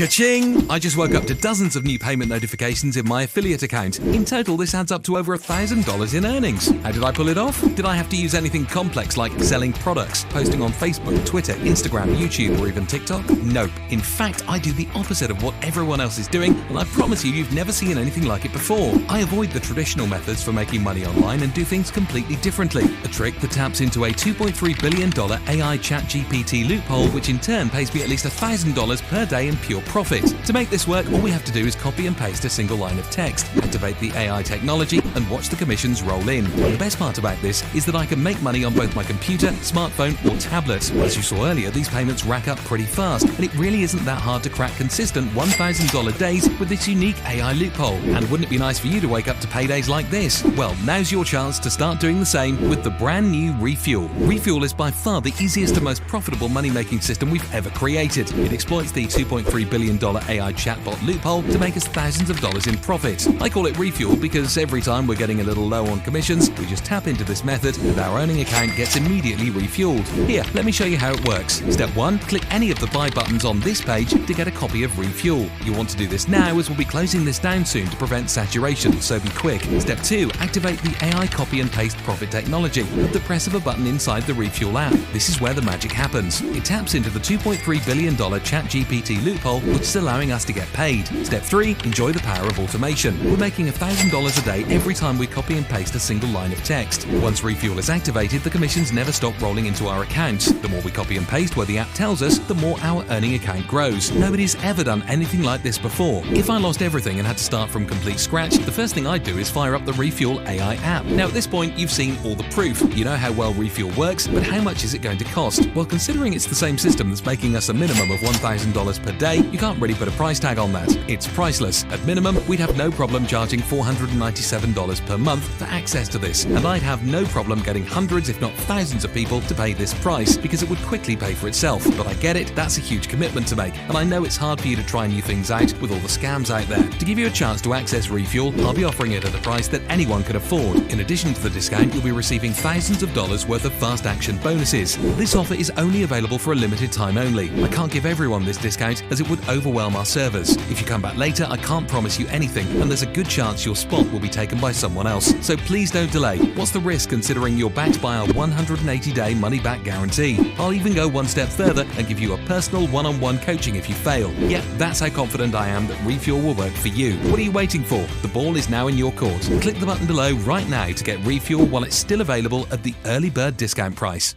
Ka-ching! I just woke up to dozens of new payment notifications in my affiliate account. In total, this adds up to over $1,000 in earnings. How did I pull it off? Did I have to use anything complex like selling products, posting on Facebook, Twitter, Instagram, YouTube, or even TikTok? Nope. In fact, I do the opposite of what everyone else is doing, and I promise you've never seen anything like it before. I avoid the traditional methods for making money online and do things completely differently. A trick that taps into a $2.3 billion AI ChatGPT loophole, which in turn pays me at least $1,000 per day in pure profit. To make this work, all we have to do is copy and paste a single line of text, activate the AI technology, and watch the commissions roll in. The best part about this is that I can make money on both my computer, smartphone, or tablet. As you saw earlier, these payments rack up pretty fast, and it really isn't that hard to crack consistent $1,000 days with this unique AI loophole. And wouldn't it be nice for you to wake up to paydays like this? Well, now's your chance to start doing the same with the brand new ReFuel. ReFuel is by far the easiest and most profitable money-making system we've ever created. It exploits the $2.3 billion AI chatbot loophole to make us thousands of dollars in profit. I call it ReFuel because every time we're getting a little low on commissions, we just tap into this method and our earning account gets immediately refueled. Here, let me show you how it works. Step 1, click any of the buy buttons on this page to get a copy of ReFuel. You'll want to do this now as we'll be closing this down soon to prevent saturation, so be quick. Step 2, activate the AI copy and paste profit technology with the press of a button inside the ReFuel app. This is where the magic happens. It taps into the $2.3 billion ChatGPT loophole, which is allowing us to get paid. Step 3, enjoy the power of automation. We're making $1,000 a day every time we copy and paste a single line of text. Once ReFuel is activated, the commissions never stop rolling into our account. The more we copy and paste where the app tells us, the more our earning account grows. Nobody's ever done anything like this before. If I lost everything and had to start from complete scratch, the first thing I'd do is fire up the ReFuel AI app. Now at this point, you've seen all the proof. You know how well ReFuel works, but how much is it going to cost? Well, considering it's the same system that's making us a minimum of $1,000 per day, you can't really put a price tag on that. It's priceless. At minimum, we'd have no problem charging $497 per month for access to this, and I'd have no problem getting hundreds if not thousands of people to pay this price because it would quickly pay for itself. But I get it, that's a huge commitment to make, and I know it's hard for you to try new things out with all the scams out there. To give you a chance to access ReFuel, I'll be offering it at a price that anyone can afford. In addition to the discount, you'll be receiving thousands of dollars worth of fast action bonuses. This offer is only available for a limited time only. I can't give everyone this discount as it would overwhelm our servers. If you come back later, I can't promise you anything, and there's a good chance your spot will be taken by someone else. So please don't delay. What's the risk considering you're backed by our 180-day money-back guarantee? I'll even go one step further and give you a personal one-on-one coaching if you fail. Yeah, that's how confident I am that ReFuel will work for you. What are you waiting for? The ball is now in your court. Click the button below right now to get ReFuel while it's still available at the early bird discount price.